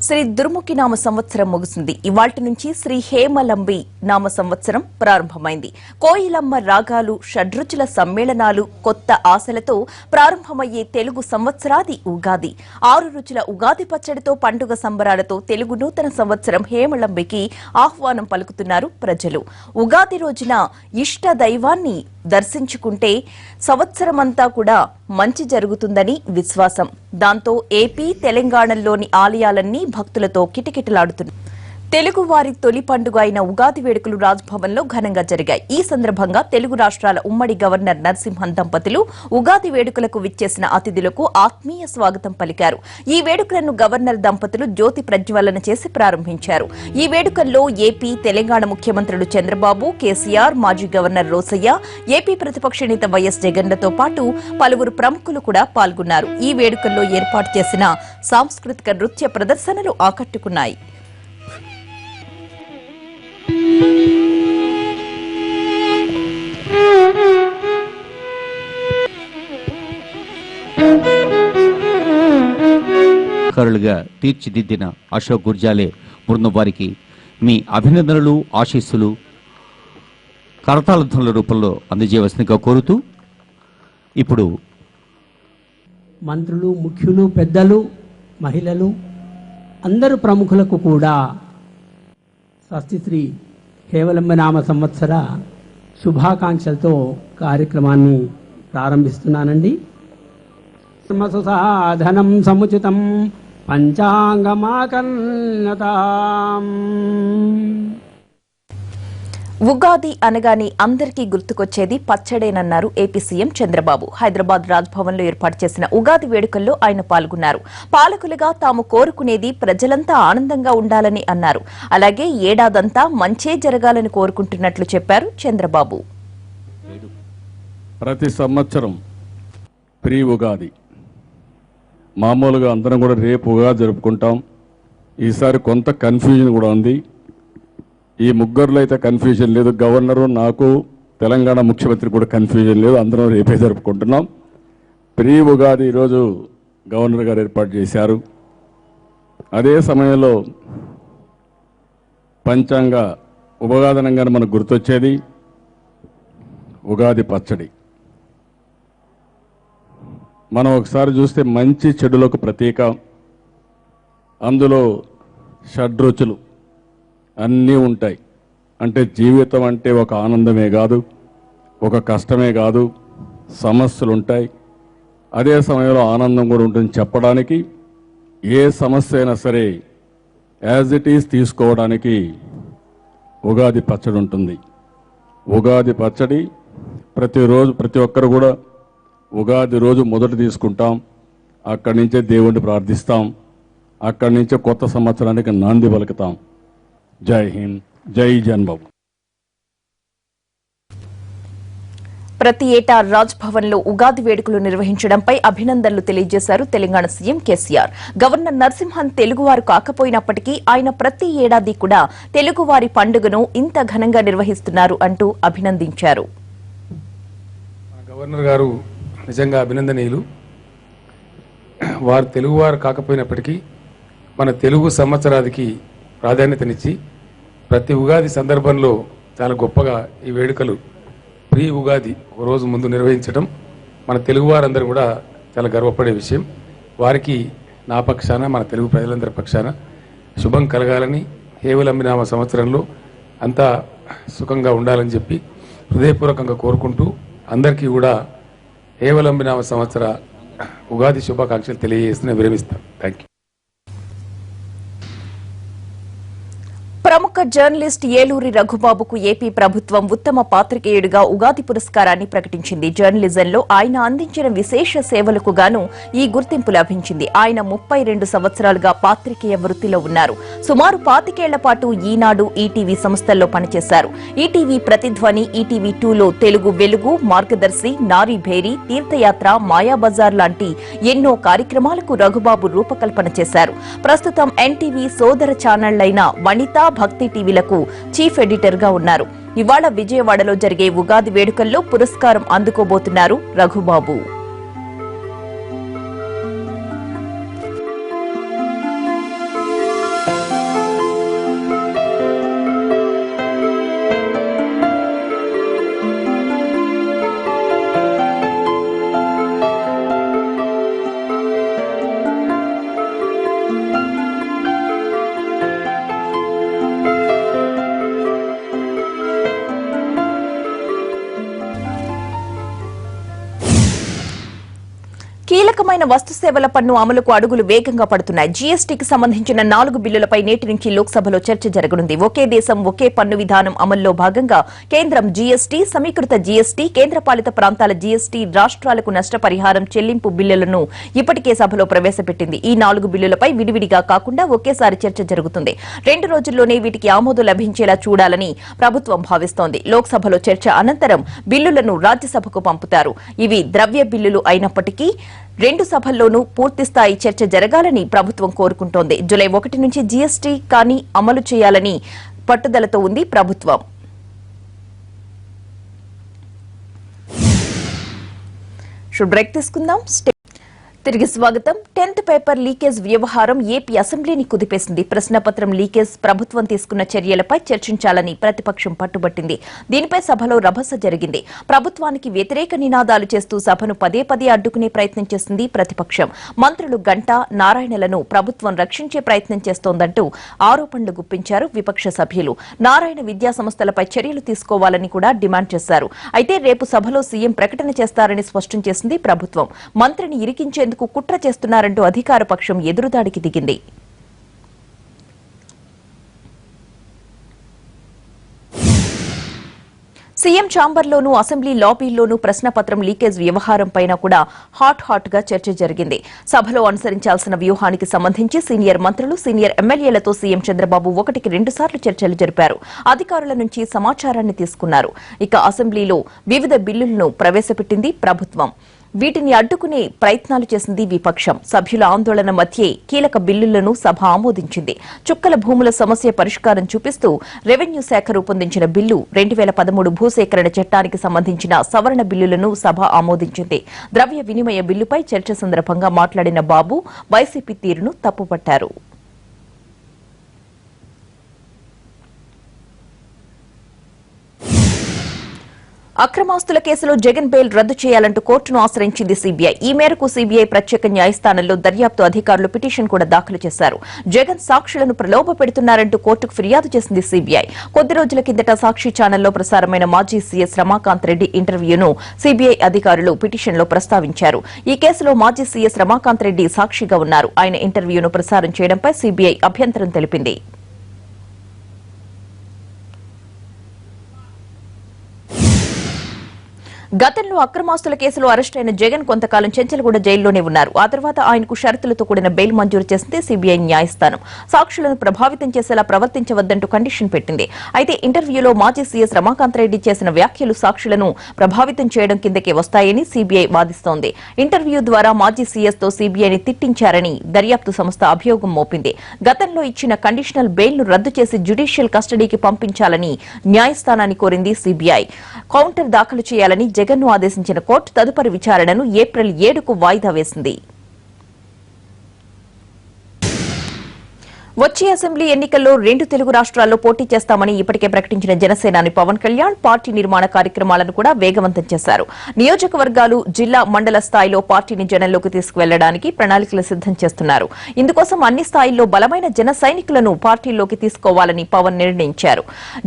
శ్రీ దుర్ముఖి నామ సంవత్సరం ముగిసింది. ఇవాల్టి నుంచి శ్రీ హేమలంబి నామ సంవత్సరం ప్రారంభమైంది. కోయిలమ్మ రాగాలు, షడ్రుచుల సమ్మేళనాలు, కొత్త ఆశలతో ప్రారంభమయ్యే తెలుగు సంవత్సరాది ఉగాది. 6 రుచుల ఉగాది పచ్చడితో పండుగ సంబరాలతో తెలుగు నూతన సంవత్సరం హేమలంబికి ఆహ్వానం పలుకుతున్నారు ప్రజలు. ఉగాది రోజున ఇష్ట దైవాన్ని దర్శించుకుంటే సంవత్సరమంతా కూడా మంచి జరుగుతుందని విశ్వాసం. దాంతో ఏపీ, తెలంగాణలోని ఆలయాలన్నీ భక్తులతో కిటకిటలాడుతున్నాయి. తెలుగువారి తొలి పండుగ అయిన ఉగాది వేడుకలు రాజ్భవన్లో ఘనంగా జరిగాయి. ఈ సందర్భంగా తెలుగు రాష్ట్రాల ఉమ్మడి గవర్నర్ నరసింహన్ దంపతులు ఉగాది వేడుకలకు విచ్చేసిన అతిథులకు ఆత్మీయ స్వాగతం పలికారు. ఈ వేడుకలను గవర్నర్ దంపతులు జ్యోతి ప్రజ్వలన చేసి ప్రారంభించారు. ఈ వేడుకల్లో ఏపీ, తెలంగాణ ముఖ్యమంత్రులు చంద్రబాబు, కేసీఆర్, మాజీ గవర్నర్ రోసయ్య, ఏపీ ప్రతిపక్ష నేత వైఎస్ జగన్లతో పాటు పలువురు ప్రముఖులు కూడా పాల్గొన్నారు. ఈ వేడుకల్లో ఏర్పాటు చేసిన సాంస్కృతిక నృత్య ప్రదర్శనలు ఆకట్టుకున్నాయి. కరులుగా తీర్చిదిద్దిన అశోక్ గుర్జాలే బృందం వారికి మీ అభినందనలు, ఆశీస్సులు కరతాళధ్వనుల రూపంలో అందజేయవలసిందిగా కోరుతూ ఇప్పుడు మంత్రులు, ముఖ్యులు, పెద్దలు, మహిళలు అందరు ప్రముఖులకు కూడా స్వస్తిశ్రీ హేమలంబి నామ సంవత్సర శుభాకాంక్షలతో కార్యక్రమాన్ని ప్రారంభిస్తున్నానండి. సాధనం సముచితం పంచాంగమాకర్ణతాం. ఉగాది అనగానే అందరికీ గుర్తుకొచ్చేది పచ్చడేనన్నారు ఏపీ సీఎం చంద్రబాబు. హైదరాబాద్ రాజ్భవన్లో ఏర్పాటు చేసిన ఉగాది వేడుకల్లో ఆయన పాల్గొన్నారు. పాలకులుగా తాము కోరుకునేది ప్రజలంతా ఆనందంగా ఉండాలని అన్నారు. అలాగే ఏడాదంతా మంచే జరగాలని కోరుకుంటున్నట్లు చెప్పారు చంద్రబాబు. ప్రతి సంవత్సరం ప్రీ ఉగాది మామూలుగా అందరం కూడా రేపు ఉగాది జరుపుకుంటాం. ఈసారి కొంత కన్ఫ్యూజన్ కూడా ఉంది. ఈ ముగ్గురులో అయితే కన్ఫ్యూజన్ లేదు. గవర్నరు, నాకు, తెలంగాణ ముఖ్యమంత్రి కూడా కన్ఫ్యూజన్ లేదు. అందరం రేపే జరుపుకుంటున్నాం. ప్రీ ఉగాది ఈరోజు గవర్నర్ గారు ఏర్పాటు చేశారు. అదే సమయంలో పంచాంగ ఉగాదనంగానే మనకు గుర్తొచ్చేది ఉగాది పచ్చడి. మనం ఒకసారి చూస్తే మంచి చెడులకు ప్రతీక. అందులో షడ్రుచులు అన్నీ ఉంటాయి. అంటే జీవితం అంటే ఒక ఆనందమే కాదు, ఒక కష్టమే కాదు, సమస్యలు ఉంటాయి. అదే సమయంలో ఆనందం కూడా ఉంటుంది. చెప్పడానికి ఏ సమస్య అయినా సరే యాజ్ ఇట్ ఈజ్ తీసుకోవడానికి ఉగాది పచ్చడి ఉంటుంది. ఉగాది పచ్చడి ప్రతిరోజు ప్రతి ఒక్కరు కూడా ఉగాది రోజు మొదట తీసుకుంటాం. అక్కడి నుంచే దేవుణ్ణి ప్రార్థిస్తాం. అక్కడి నుంచే కొత్త సంవత్సరానికి నాంది పలుకుతాం. జై హింద్, జై జన్మభూమి. ప్రతి ఏటా రాజ్భవన్లో ఉగాది వేడుకలు నిర్వహించడంపై అభినందనలు తెలియజేశారు తెలంగాణ సీఎం కేసీఆర్. గవర్నర్ నరసింహన్ తెలుగువారు కాకపోయినప్పటికీ ఆయన ప్రతి ఏడాది కూడా తెలుగువారి పండుగను ఇంత ఘనంగా నిర్వహిస్తున్నారు అంటూ అభినందించారు. గవర్నర్ గారు నిజంగా అభినందనీయులు. వారు తెలుగువారు కాకపోయినప్పటికీ మన తెలుగు సంవత్సరాదికి ప్రాధాన్యతనిచ్చి ప్రతి ఉగాది సందర్భంలో చాలా గొప్పగా ఈ వేడుకలు ప్రీ ఉగాది ఒక రోజు ముందు నిర్వహించడం మన తెలుగువారందరూ కూడా చాలా గర్వపడే విషయం. వారికి నా పక్షాన, మన తెలుగు ప్రజలందరి పక్షాన శుభం కలగాలని, హేమలంబి నామ సంవత్సరంలో అంతా సుఖంగా ఉండాలని చెప్పి హృదయపూర్వకంగా కోరుకుంటూ అందరికీ కూడా హేమలంబి నామ సంవత్సర ఉగాది శుభాకాంక్షలు తెలియజేస్తూనే విరమిస్తాను. Thank you. ప్రముఖ జర్నలిస్ట్ ఏలూరి రఘుబాబుకు ఏపీ ప్రభుత్వం ఉత్తమ పాత్రికేయుడిగా ఉగాది పురస్కారాన్ని ప్రకటించింది. జర్నలిజంలో ఆయన అందించిన విశేష సేవలకు గాను ఈ గుర్తింపు లభించింది. ఆయన 32 సంవత్సరాలుగా పాత్రికేయ వృత్తిలో ఉన్నారు. సుమారు 25 ఏళ్ల పాటు ఈనాడు, ఈటీవీ సంస్థల్లో పనిచేశారు. ఈటీవీ ప్రతిధ్వని, ఈటీవీ 2లో తెలుగు వెలుగు, మార్గదర్శి, నారీ భేరి, తీర్థయాత్ర, మాయాబజార్ లాంటి ఎన్నో కార్యక్రమాలకు రఘుబాబు రూపకల్పన చేశారు. ప్రస్తుతం ఎన్టీవీ సోదర ఛానళ్లైన వనిత, భక్తి టీవీలకు చీఫ్ ఎడిటర్ గా ఉన్నారు. ఇవాళ విజయవాడలో జరిగే ఉగాది వేడుకల్లో పురస్కారం అందుకోబోతున్నారు రఘుబాబు. కీలకమైన వస్తు సేవల పన్ను అమలుకు అడుగులు వేగంగా పడుతున్నాయి. జీఎస్టీకి సంబంధించిన 4 బిల్లులపై నేటి నుంచి లోక్సభలో చర్చ జరగనుంది. ఒకే దేశం ఒకే పన్ను విధానం అమల్లో భాగంగా కేంద్రం జీఎస్టీ, సమీకృత జీఎస్టీ, కేంద్రపాలిత ప్రాంతాల జీఎస్టీ, రాష్ట్రాలకు నష్టపరిహారం చెల్లింపు బిల్లులను ఇప్పటికే సభలో ప్రవేశపెట్టింది. ఈ 4 బిల్లులపై విడివిడిగా కాకుండా ఒకేసారి చర్చ జరుగుతుంది. 2 రోజుల్లోనే వీటికి ఆమోదం లభించేలా చూడాలని ప్రభుత్వం భావిస్తోంది. లోక్సభలో చర్చ అనంతరం బిల్లులను రాజ్యసభకు పంపుతారు. ఇవి ద్రవ్య బిల్లులు అయినప్పటికీ 2 సభల్లోనూ పూర్తిస్థాయి చర్చ జరగాలని ప్రభుత్వం కోరుకుంటోంది. జూలై 1 నుంచి జీఎస్టీ కానీ అమలు చేయాలని పట్టుదలతో ఉంది ప్రభుత్వం. బ్రేక్ తీసుకుందాం. తిరిగి స్వాగతం. 10th పేపర్ లీకేజ్ వ్యవహారం ఏపీ అసెంబ్లీని కుదిపేసింది. ప్రశ్నపత్రం లీకేజ్ ప్రభుత్వం తీసుకున్న చర్యలపై చర్చించాలని ప్రతిపక్షం పట్టుబట్టింది. దీనిపై సభలో రభస జరిగింది. ప్రభుత్వానికి వ్యతిరేక నినాదాలు చేస్తూ సభను పదే పదే అడ్డుకునే ప్రయత్నం చేసింది ప్రతిపక్షం. మంత్రులు గంటా, నారాయణలను ప్రభుత్వం రక్షించే ప్రయత్నం చేస్తోందంటూ ఆరోపణలు గుప్పించారు విపక్ష సభ్యులు. నారాయణ విద్యా సంస్థలపై చర్యలు తీసుకోవాలని కూడా డిమాండ్ చేశారు. అయితే రేపు సభలో సీఎం ప్రకటన చేస్తారని స్పష్టం చేసింది ప్రభుత్వం. మంత్రిని ఇరికించేందుకు కుట్ర చేస్తున్నారంటూ అధికార పక్షం ఎదురుదాడికి దిగింది. సీఎం ఛాంబర్లోనూ అసెంబ్లీ లాబీల్లోనూ ప్రశ్నపత్రం లీకేజ్ వ్యవహారంపైన కూడా హాట్ గా చర్చ జరిగింది. సభలో అనుసరించాల్సిన వ్యూహానికి సంబంధించి సీనియర్ మంత్రులు, సీనియర్ ఎమ్మెల్యేలతో సీఎం చంద్రబాబు 1-2 సార్లు చర్చలు జరిపారు. అధికారుల నుంచి సమాచారాన్ని తీసుకున్నారు. ఇక అసెంబ్లీలో వివిధ బిల్లులను ప్రవేశపెట్టింది ప్రభుత్వం. వీటిని అడ్డుకునే ప్రయత్నాలు చేసింది విపక్షం. సభ్యుల ఆందోళన మధ్యే కీలక బిల్లులను సభ ఆమోదించింది. చుక్కల భూముల సమస్య పరిష్కారం చూపిస్తూ రెవెన్యూ శాఖ రూపొందించిన బిల్లు, 2013 భూసేకరణ చట్టానికి సంబంధించిన సవరణ బిల్లులను సభ ఆమోదించింది. ద్రవ్య వినిమయ బిల్లుపై చర్చ సందర్భంగా మాట్లాడిన బాబు వైసీపీ తీరును తప్పుపట్టారు. అక్రమాస్తుల కేసులో జగన్ బెయిల్ రద్దు చేయాలంటూ కోర్టును ఆశ్రయించింది సీబీఐ. ఈ మేరకు సీబీఐ ప్రత్యేక న్యాయస్థానంలో దర్యాప్తు అధికారులు పిటిషన్ కూడా దాఖలు చేశారు. జగన్ సాక్షులను ప్రలోభ పెడుతున్నారంటూ కోర్టుకు ఫిర్యాదు చేసింది సీబీఐ. కొద్ది రోజుల కిందట సాక్షి ఛానల్లో ప్రసారమైన మాజీ సీఎస్ రమాకాంత్ రెడ్డి ఇంటర్వ్యూను సీబీఐ అధికారులు పిటిషన్లో ప్రస్తావించారు. ఈ కేసులో మాజీ సీఎస్ రమాకాంత్ రెడ్డి సాక్షిగా ఉన్నారు. ఆయన ఇంటర్వ్యూను ప్రసారం చేయడంపై సీబీఐ అభ్యంతరం తెలిపింది. గతంలో అక్రమాస్తుల కేసులో అరెస్టైన జగన్ కొంతకాలం చెంచల్గూడ జైల్లోనే ఉన్నారు. ఆ తర్వాత ఆయనకు షరతులతో కూడిన బెయిల్ మంజూరు చేసింది సీబీఐ న్యాయస్థానం. సాక్షులను ప్రభావితం చేసేలా ప్రవర్తించవద్దంటూ కండిషన్ పెట్టింది. అయితే ఇంటర్వ్యూలో మాజీ సీఎస్ రమాకాంత్ రెడ్డి చేసిన వ్యాఖ్యలు సాక్షులను ప్రభావితం చేయడం కిందకే వస్తాయని సీబీఐ వాదిస్తోంది. ఇంటర్వ్యూ ద్వారా మాజీ సీఎస్ తో సీబీఐని తిట్టించారని దర్యాప్తు సంస్థ అభియోగం మోపింది. గతంలో ఇచ్చిన కండిషనల్ బెయిల్ ను రద్దు చేసి జ్యుడిషియల్ కస్టడీకి పంపించాలని న్యాయస్థానాన్ని కోరింది సీబీఐ. కౌంటర్ దాఖలు చేయాలని జగన్ ను ఆదేశించిన కోర్టు తదుపరి విచారణను ఏప్రిల్ 7కు వాయిదా వేసింది. వచ్చే అసెంబ్లీ ఎన్నికల్లో 2 తెలుగు రాష్ట్రాల్లో పోటీ చేస్తామని ఇప్పటికే ప్రకటించిన జనసేనాని పవన్ కళ్యాణ్ పార్టీ నిర్మాణ కార్యక్రమాలను కూడా వేగవంతం చేశారు. నియోజకవర్గాలు, జిల్లా, మండల స్థాయిలో పార్టీని జనంలోకి తీసుకువెళ్లడానికి ప్రణాళికలు సిద్దం చేస్తున్నారు. ఇందుకోసం అన్ని స్థాయిల్లో బలమైన జన సైనికులను పార్టీలోకి తీసుకోవాలని పవన్ నిర్ణయించారు.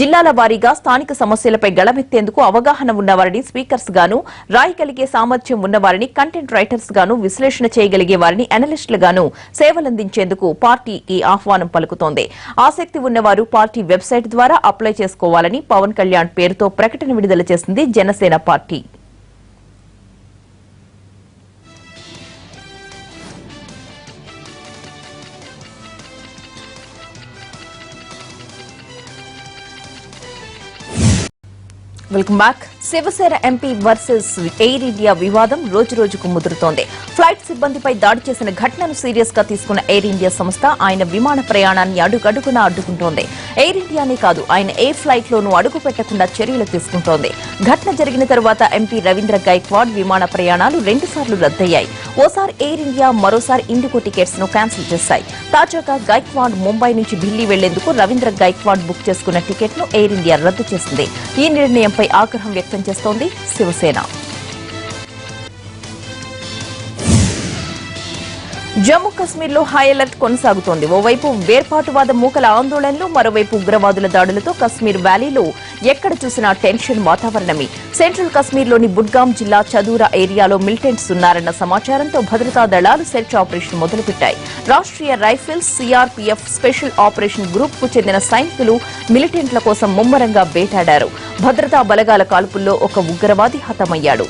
జిల్లాల వారీగా స్థానిక సమస్యలపై గళమెత్తేందుకు అవగాహన ఉన్నవారిని స్పీకర్స్ గాను, రాయగలిగే సామర్థ్యం ఉన్నవారిని కంటెంట్ రైటర్స్ గాను, విశ్లేషణ చేయగలిగే వారిని అనలిస్టులు గాను సేవలందించేందుకు పార్టీకి ఆహ్వానం పలుకుతోంది. ఆసక్తి ఉన్నవారు పార్టీ వెబ్సైట్ ద్వారా అప్లై చేసుకోవాలని పవన్ కళ్యాణ్ పేరుతో ప్రకటన విడుదల చేసింది Janasena party. Welcome back. Shiv Sena MP versus Air India వివాదం రోజురోజుకు ముదురుతోంది. ఫ్లైట్ సిబ్బందిపై దాడి చేసిన ఘటనను సీరియస్ గా తీసుకున్న ఎయిర్ ఇండియా సంస్థ ఆయన విమాన ప్రయాణాన్ని అడుగడుగునా అడ్డుకుంటోంది. ఎయిర్ ఇండియానే కాదు, ఆయన ఏ ఫ్లైట్ లోనూ అడుగు పెట్టకుండా చర్యలు తీసుకుంటోంది. ఘటన జరిగిన తర్వాత ఎంపీ రవీంద్ర గైక్వాడ్ విమాన ప్రయాణాలు 2 సార్లు రద్దయ్యాయి. ఓసారి ఎయిర్ ఇండియా, మరోసారి ఇండిగో టికెట్స్ ను క్యాన్సిల్ చేశాయి. తాజాగా గైక్వాడ్ ముంబై నుంచి ఢిల్లీ వెళ్లేందుకు రవీంద్ర గైక్వాడ్ బుక్ చేసుకున్న టికెట్ ను ఎయిర్ ఇండియా రద్దు చేసింది. ఈ నిర్ణయంపై ఆగ్రహం వ్యక్తం చేస్తోంది శివసేన. జమ్మూ కశ్మీర్లో హై అలర్ట్ కొనసాగుతోంది. ఓవైపు వేర్పాటువాద మూకల ఆందోళనలు, మరోవైపు ఉగ్రవాదుల దాడులతో కశ్మీర్ వ్యాలీలో ఎక్కడ చూసినా టెన్షన్ వాతావరణమే. సెంట్రల్ కశ్మీర్లోని బుడ్గాం జిల్లా చదూరా ఏరియాలో మిలిటెంట్స్ ఉన్నారన్న సమాచారంతో భద్రతా దళాలు సెర్చ్ ఆపరేషన్ మొదలుపెట్టాయి. Rashtriya rifles, CRPF, special operation group కు చెందిన సైనికులు మిలిటెంట్ల కోసం ముమ్మరంగా వేటాడారు. భద్రతా బలగాల కాల్పుల్లో ఒక ఉగ్రవాది హతమయ్యాడు.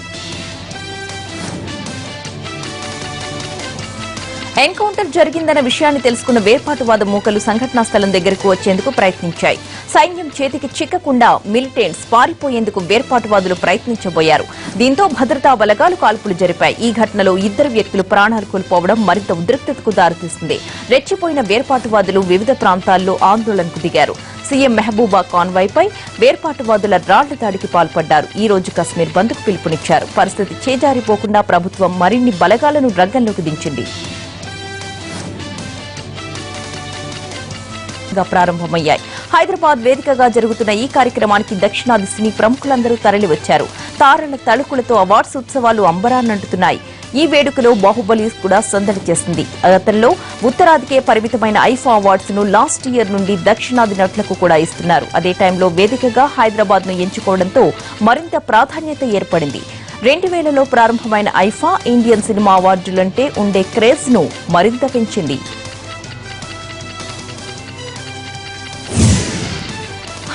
ఎన్కౌంటర్ జరిగిందన్న విషయాన్ని తెలుసుకున్న వేర్పాటువాద మూకలు సంఘటనా స్థలం దగ్గరకు వచ్చేందుకు ప్రయత్నించాయి. సైన్యం చేతికి చిక్కకుండా మిలిటెంట్స్ పారిపోయేందుకు వేర్పాటువాదులు ప్రయత్నించబోయారు. దీంతో భద్రతా బలగాలు కాల్పులు జరిపాయి. ఈ ఘటనలో 2 వ్యక్తులు ప్రాణాలు కోల్పోవడం మరింత ఉద్రిక్తతకు దారితీసింది. రెచ్చిపోయిన వేర్పాటువాదులు వివిధ ప్రాంతాల్లో ఆందోళనకు దిగారు. సీఎం మెహబూబా కాన్వాయ్పై వేర్పాటువాదుల రాళ్ల దాడికి పాల్పడ్డారు. ఈ రోజు కశ్మీర్ బంద్కు పిలుపునిచ్చారు. పరిస్థితి చేజారిపోకుండా ప్రభుత్వం మరిన్ని బలగాలను రంగంలోకి దించింది. ప్రారంభమయ్యాయి. హైదరాబాద్ వేదికగా జరుగుతున్న ఈ కార్యక్రమానికి దక్షిణాది సినీ ప్రముఖులందరూ తరలివచ్చారు. తారల తళుకులతో అవార్డ్స్ ఉత్సవాలు అంబరాన్నంటున్నాయి. ఈ వేడుకలో బాహుబలి కూడా సందడి చేసింది. గతంలో ఉత్తరాదికే పరిమితమైన ఐఫా అవార్డ్స్ ను లాస్ట్ ఇయర్ నుండి దక్షిణాది నటులకు కూడా ఇస్తున్నారు. అదే టైంలో వేదికగా హైదరాబాద్ ను ఎంచుకోవడంతో మరింత ప్రాధాన్యత ఏర్పడింది. 2000లో ప్రారంభమైన ఐఫా ఇండియన్ సినిమా అవార్డులంటే ఉండే క్రేజ్ ను మరింత పెంచింది.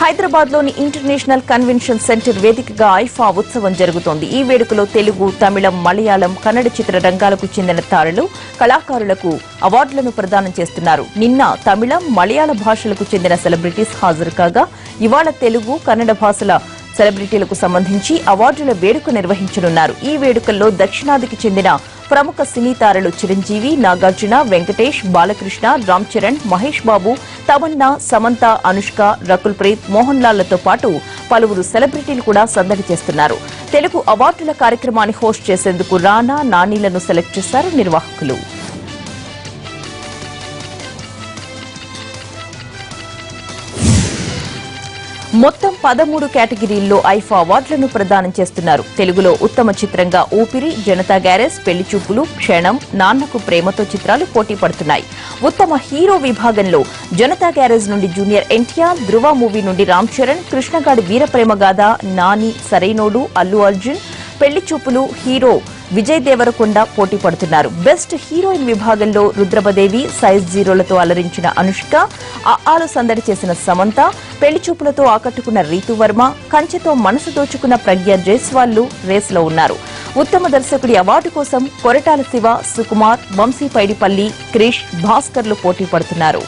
హైదరాబాద్ లోని ఇంటర్నేషనల్ కన్వెన్షన్ సెంటర్ వేదికగా ఐఫా ఉత్సవం జరుగుతోంది. ఈ వేడుకలో తెలుగు, తమిళం, మలయాళం, కన్నడ చిత్ర రంగాలకు చెందిన తారలు, కళాకారులకు అవార్డులను ప్రదానం చేస్తున్నారు. నిన్న తమిళం, మలయాళ భాషలకు చెందిన సెలబ్రిటీస్ హాజరు కాగా ఇవాళ తెలుగు, కన్నడ భాషల సెలబ్రిటీలకు సంబంధించి అవార్డుల వేడుక నిర్వహించనున్నారు. ఈ వేడుకల్లో దక్షిణాదికి చెందిన ప్రముఖ సినీ తారలు చిరంజీవి, నాగార్జున, వెంకటేష్, బాలకృష్ణ, రామ్ చరణ్, మహేష్ బాబు, తమన్నా, సమంత, అనుష్క, రకుల్ ప్రీత్, మోహన్ లాల్లతో పాటు పలువురు సెలబ్రిటీలు కూడా సందడి చేస్తున్నారు. తెలుగు అవార్డుల కార్యక్రమాన్ని హోస్ట్ చేసేందుకు రానా, నానీలను సెలెక్ట్ చేశారు నిర్వాహకులు. మొత్తం 13 కేటగిరీల్లో ఐఫా అవార్డులను ప్రదానం చేస్తున్నారు. తెలుగులో ఉత్తమ చిత్రంగా ఊపిరి, జనతా గ్యారేజ్, పెళ్లి చూపులు, క్షణం, నాన్నకు ప్రేమతో చిత్రాలు పోటీ పడుతున్నాయి. ఉత్తమ హీరో విభాగంలో జనతా గ్యారేజ్ నుండి జూనియర్ ఎన్టీఆర్, ధృవ మూవీ నుండి రామ్ చరణ్, కృష్ణగాడి వీరప్రేమ గాథ, నాని, సరైనోడు, అల్లు అర్జున్, పెళ్లి చూపులు హీరో విజయ్ దేవరకొండ పోటీ పడుతున్నారు. బెస్ట్ హీరోయిన్ విభాగంలో రుద్రమదేవి, సైజ్ జీరోలతో అలరించిన అనుష్క, ఆలు సందడి చేసిన సమంత, పెళ్లి చూపులతో ఆకట్టుకున్న రీతు వర్మ, కంచెతో మనసు దోచుకున్న ప్రజ్ఞ జైస్వాల్ రేసులో ఉన్నారు. ఉత్తమ దర్శకుడి అవార్డు కోసం కొరటాల శివ, సుకుమార్, వంశీ పైడిపల్లి, క్రిష్, భాస్కర్లు పోటీ పడుతున్నారు.